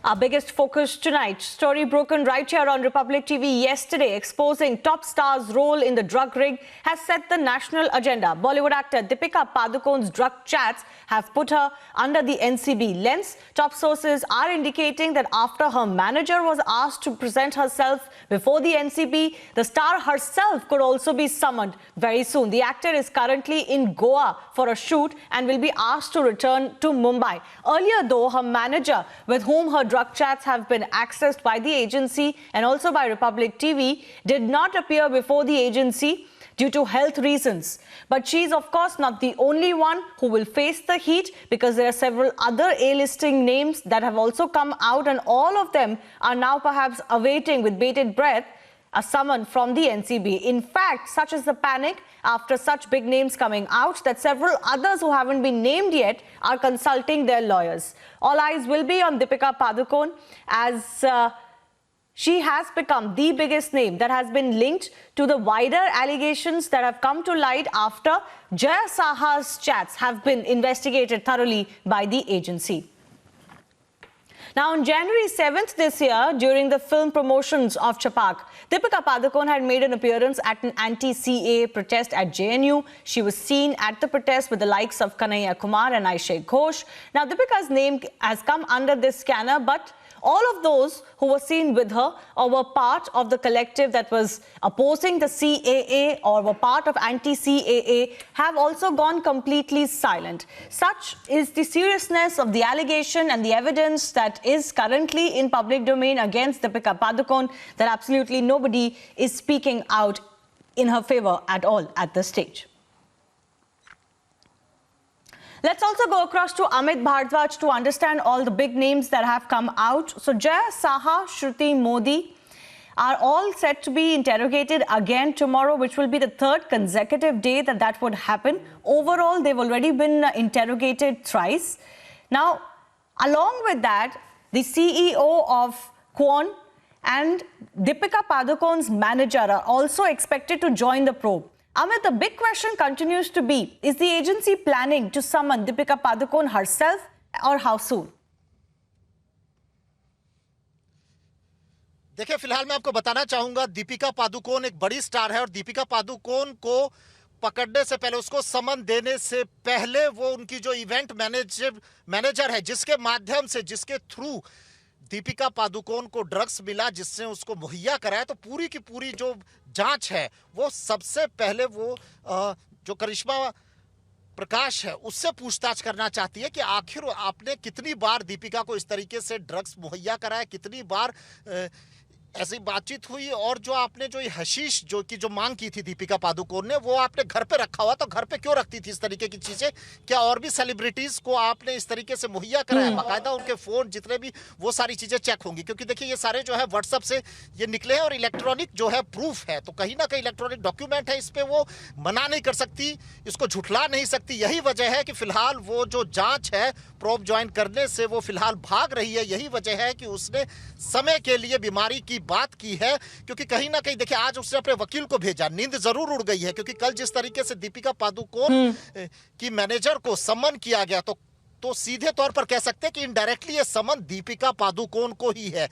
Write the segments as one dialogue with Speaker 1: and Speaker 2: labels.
Speaker 1: Our biggest focus tonight, story broken right here on Republic TV yesterday, exposing top stars' role in the drug ring has set the national agenda. Bollywood actor Deepika Padukone's drug chats have put her under the NCB lens. Top sources are indicating that after her manager was asked to present herself before the NCB, the star herself could also be summoned very soon. The actor is currently in Goa for a shoot and will be asked to return to Mumbai. Earlier though, her manager, with whom her drug chats have been accessed by the agency and also by Republic TV, did not appear before the agency due to health reasons. But she is of course not the only one who will face the heat, because there are several other A-listing names that have also come out, and all of them are now perhaps awaiting with bated breath a summon from the NCB. In fact, such is the panic after such big names coming out that several others who haven't been named yet are consulting their lawyers. All eyes will be on Deepika Padukone, as she has become the biggest name that has been linked to the wider allegations that have come to light after Jaya Saha's chats have been investigated thoroughly by the agency. Now, on January 7th this year, during the film promotions of Chhapaak, Deepika Padukone had made an appearance at an anti-CAA protest at JNU. She was seen at the protest with the likes of Kanhaiya Kumar and Aishay Ghosh. Now, Deepika's name has come under this scanner, but all of those who were seen with her or were part of the collective that was opposing the CAA or were part of anti-CAA have also gone completely silent. Such is the seriousness of the allegation and the evidence that is currently in public domain against Deepika Padukone that absolutely nobody is speaking out in her favor at all at this stage. Let's also go across to Amit Bhardwaj to understand all the big names that have come out. So Jaya Saha, Shruti Modi are all set to be interrogated again tomorrow, which will be the third consecutive day that would happen. Overall, they've already been interrogated thrice. Now, along with that, the CEO of Kwon and Deepika Padukone's manager are also expected to join the probe. Amit, the big question continues to be, is the agency planning to summon Deepika Padukone herself, or how soon?
Speaker 2: देखिए, फिलहाल मैं आपको बताना चाहूंगा, दीपिका पादुकोण एक बड़ी star है और दीपिका पादुकोण को पकड़ने से पहले, उसको समन देने से पहले, वो उनकी जो इवेंट मैनेजर है, जिसके माध्यम से, जिसके थ्रू दीपिका पादुकोण को ड्रग्स मिला, जिससे उसको मुहैया कराया, तो पूरी की पूरी जो जांच है वो सबसे पहले वो जो करिश्मा प्रकाश है उससे पूछताछ करना चाहती है कि आखिर आपने कितनी बार दीपिका को इस तरीके से ड्रग्स मुहैया कराया, कितनी बार ऐसी बातचीत हुई, और जो आपने जो हशीश जो मांग की थी दीपिका पादुकोण ने, वो आपने घर पे रखा हुआ, तो घर पे क्यों रखती थी इस तरीके की चीजें? क्या और भी सेलिब्रिटीज को आपने इस तरीके से मुहैया कराया? बाकायदा उनके फोन जितने भी, वो सारी चीजें चेक होंगी, क्योंकि देखिए ये सारे जो है व्हाट्सएप से ये निकले हैं और इलेक्ट्रॉनिक जो है प्रूफ है, तो कहीं ना कहीं इलेक्ट्रॉनिक डॉक्यूमेंट है, इस पे वो मना नहीं कर सकती, इसको झुठला नहीं सकती। यही वजह है कि फिलहाल वो जो जांच है प्रोब ज्वाइन करने से वो फिलहाल भाग रही है। यही वजह है कि उसने समय के लिए बीमारी की बात की है, क्योंकि कहीं ना कहीं देखिए आज उसने अपने वकील को भेजा। नींद जरूर उड़ गई है, क्योंकि कल जिस तरीके से दीपिका पादुकोण की मैनेजर को समन किया गया, तो सीधे तौर पर कह सकते हैं कि इनडायरेक्टली ये समन दीपिका पादुकोण को ही है।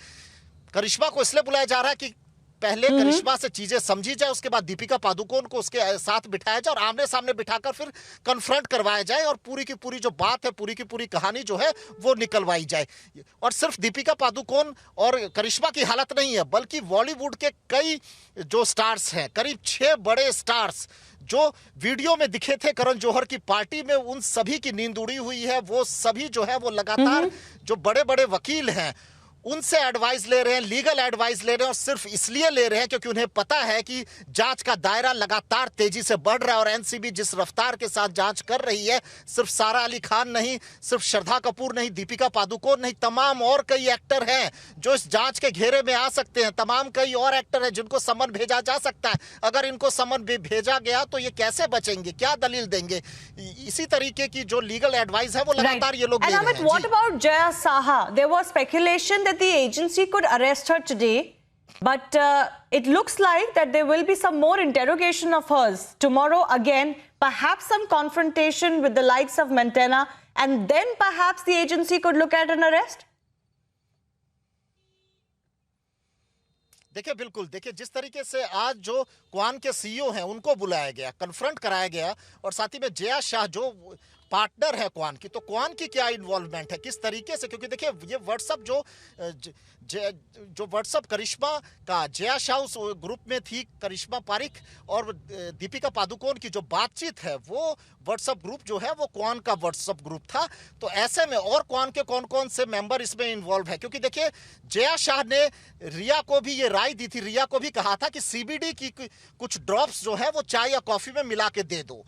Speaker 2: करिश्मा को इसलिए बुलाया जा रहा है कि पहले करिश्मा से चीजें समझी जाए, उसके बाद दीपिका पादुकोण को उसके साथ बिठाया जाए और आमने सामने बिठाकर फिर कन्फ्रंट करवाया जाए, और पूरी की पूरी जो बात है, पूरी की पूरी कहानी जो है वो निकलवाई जाए। और सिर्फ दीपिका पादुकोण और करिश्मा की हालत नहीं है, बल्कि बॉलीवुड के कई जो स्टार्स हैं, करीब 6 बड़े स्टार्स जो वीडियो में दिखे थे करण जौहर की पार्टी में, उन सभी की नींद उड़ी हुई है। वो सभी जो है वो लगातार जो बड़े बड़े वकील हैं उनसे एडवाइस ले रहे हैं, लीगल एडवाइस ले रहे हैं, और सिर्फ इसलिए ले रहे हैं क्योंकि उन्हें पता है कि जांच का दायरा लगातार तेजी से बढ़ रहा है, और एनसीबी जिस रफ्तार के साथ जांच कर रही है, सिर्फ सारा अली खान नहीं, सिर्फ श्रद्धा कपूर नहीं, दीपिका पादुकोण नहीं, तमाम और कई एक्टर हैं जो इस जांच के घेरे में आ सकते हैं, तमाम कई और एक्टर हैं जिनको समन भेजा जा सकता है। अगर इनको समन भेजा गया तो ये कैसे बचेंगे, क्या दलील देंगे? इसी तरीके की जो लीगल एडवाइस है वो लगातार ये लोग ले रहे हैं।
Speaker 1: What about Jaya Saha? There was speculation that the agency could arrest her today, but it looks like that there will be some more interrogation of hers tomorrow again, perhaps some confrontation with the likes of Mentana, and then perhaps the agency could look at an arrest?
Speaker 2: देखिए बिल्कुल, देखिए जिस तरीके से आज जो Kuan के CEO हैं उनको बुलाया गया, कन्फ्रंट कराया गया, और साथ ही में जया शाह जो पार्टनर है क्वान की, तो क्वान की क्या इन्वॉल्वमेंट है, किस तरीके से, क्योंकि देखिए ये व्हाट्सअप जो व्हाट्सअप करिश्मा का, जया शाह उस ग्रुप में थी, करिश्मा पारिक और दीपिका पादुकोण की जो बातचीत है वो व्हाट्सअप ग्रुप जो है वो क्वान का व्हाट्सअप ग्रुप था। तो ऐसे में और क्वान के कौन कौन से मेंबर इसमें इन्वॉल्व है, क्योंकि देखिए जया शाह ने रिया को भी ये राय दी थी, रिया को भी कहा था कि सीबीडी की कुछ ड्रॉप्स जो है वो चाय या कॉफी में मिला के दे दो।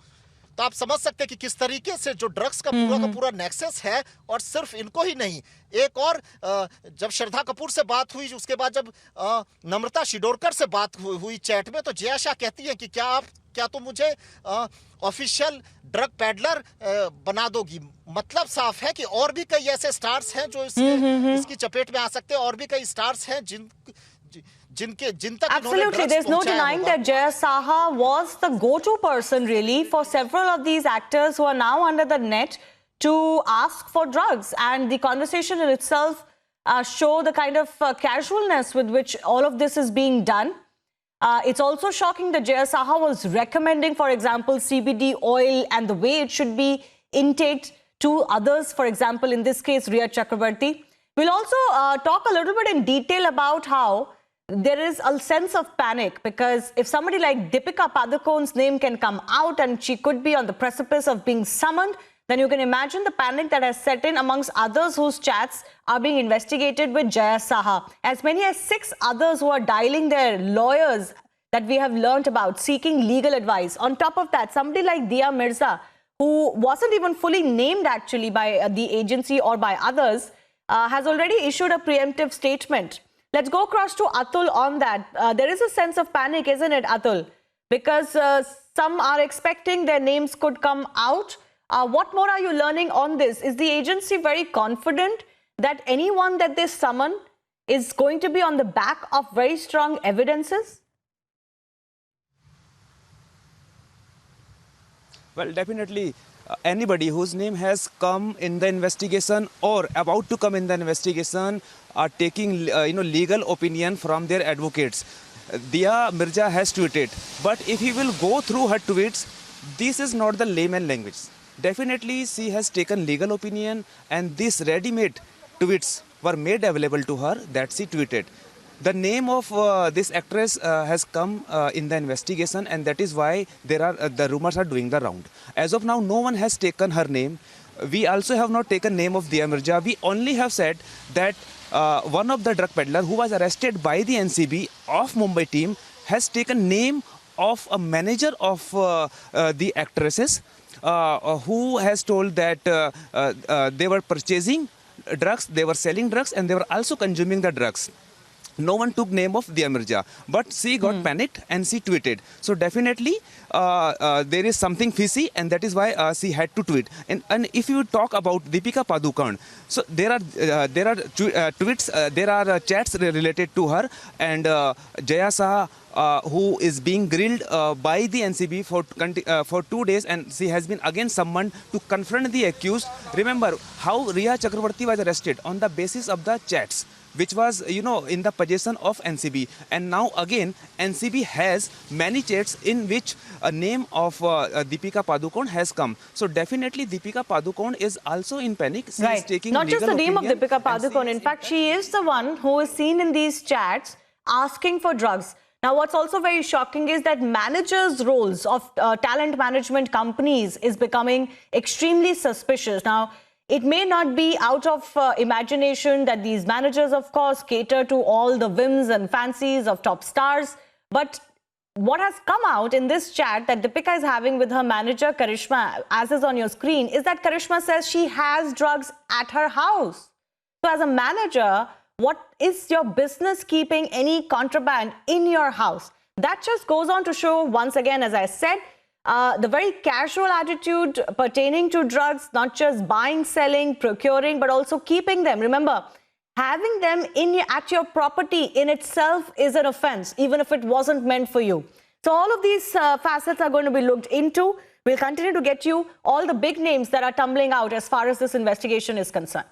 Speaker 2: तो आप समझ सकते हैं कि किस तरीके से जो ड्रग्स का पूरा नेक्सस है, और सिर्फ इनको ही नहीं, एक और जब श्रद्धा कपूर से बात हुई, उसके बाद जब नम्रता शिरोडकर से बात हुई चैट में, तो जया शाह कहती है कि क्या तुम मुझे ऑफिशियल ड्रग पैडलर बना दोगी। मतलब साफ है कि और भी कई ऐसे स्टार्स हैं जो इसकी चपेट में आ सकते हैं, और भी कई स्टार्स हैं जिन तक
Speaker 1: Absolutely, there's no denying that Jaya Saha was the go-to person really for several of these actors who are now under the net to ask for drugs, and the conversation in itself show the kind of casualness with which all of this is being done. It's also shocking that Jaya Saha was recommending, for example, CBD oil and the way it should be intaked to others, for example, in this case, Riya Chakrabarti. We'll also talk a little bit in detail about how there is a sense of panic, because if somebody like Deepika Padukone's name can come out and she could be on the precipice of being summoned, then you can imagine the panic that has set in amongst others whose chats are being investigated with Jaya Saha. As many as 6 others who are dialing their lawyers that we have learnt about, seeking legal advice. On top of that, somebody like Dia Mirza, who wasn't even fully named actually by the agency or by others, has already issued a preemptive statement. Let's go across to Atul on that. There is a sense of panic, isn't it, Atul? Because some are expecting their names could come out. What more are you learning on this? Is the agency very confident that anyone that they summon is going to be on the back of very strong evidences?
Speaker 3: Well, definitely. Anybody whose name has come in the investigation or about to come in the investigation are taking legal opinion from their advocates. Dia Mirza has tweeted, but if you will go through her tweets, this is not the layman language. Definitely she has taken legal opinion, and these ready-made tweets were made available to her that she tweeted. The name of this actress has come in the investigation, and that is why the rumors are doing the round. As of now, no one has taken her name. We also have not taken name of Dia Mirza. We only have said that one of the drug peddler who was arrested by the NCB of Mumbai team has taken name of a manager of the actresses who has told that they were purchasing drugs, they were selling drugs, and they were also consuming the drugs. No one took name of Dia Mirza, but she got panicked and she tweeted. So definitely there is something fishy, and that is why she had to tweet. And if you talk about Deepika Padukone, so there are tweets, there are chats related to her, and Jaya Saha, who is being grilled by the NCB for 2 days, and she has been again summoned to confront the accused. Remember how Riya Chakrabarti was arrested on the basis of the chats, which was, in the possession of NCB. And now again, NCB has many chats in which a name of Deepika Padukone has come. So definitely Deepika Padukone is also in panic. She is taking
Speaker 1: not just the name of
Speaker 3: opinion,
Speaker 1: Deepika Padukone. In fact, she is the one who is seen in these chats asking for drugs. Now, what's also very shocking is that managers' roles of talent management companies is becoming extremely suspicious. Now, it may not be out of imagination that these managers, of course, cater to all the whims and fancies of top stars. But what has come out in this chat that Deepika is having with her manager, Karishma, as is on your screen, is that Karishma says she has drugs at her house. So as a manager, what is your business keeping any contraband in your house? That just goes on to show, once again, as I said, the very casual attitude pertaining to drugs, not just buying, selling, procuring, but also keeping them. Remember, having them at your property in itself is an offense, even if it wasn't meant for you. So all of these facets are going to be looked into. We'll continue to get you all the big names that are tumbling out as far as this investigation is concerned.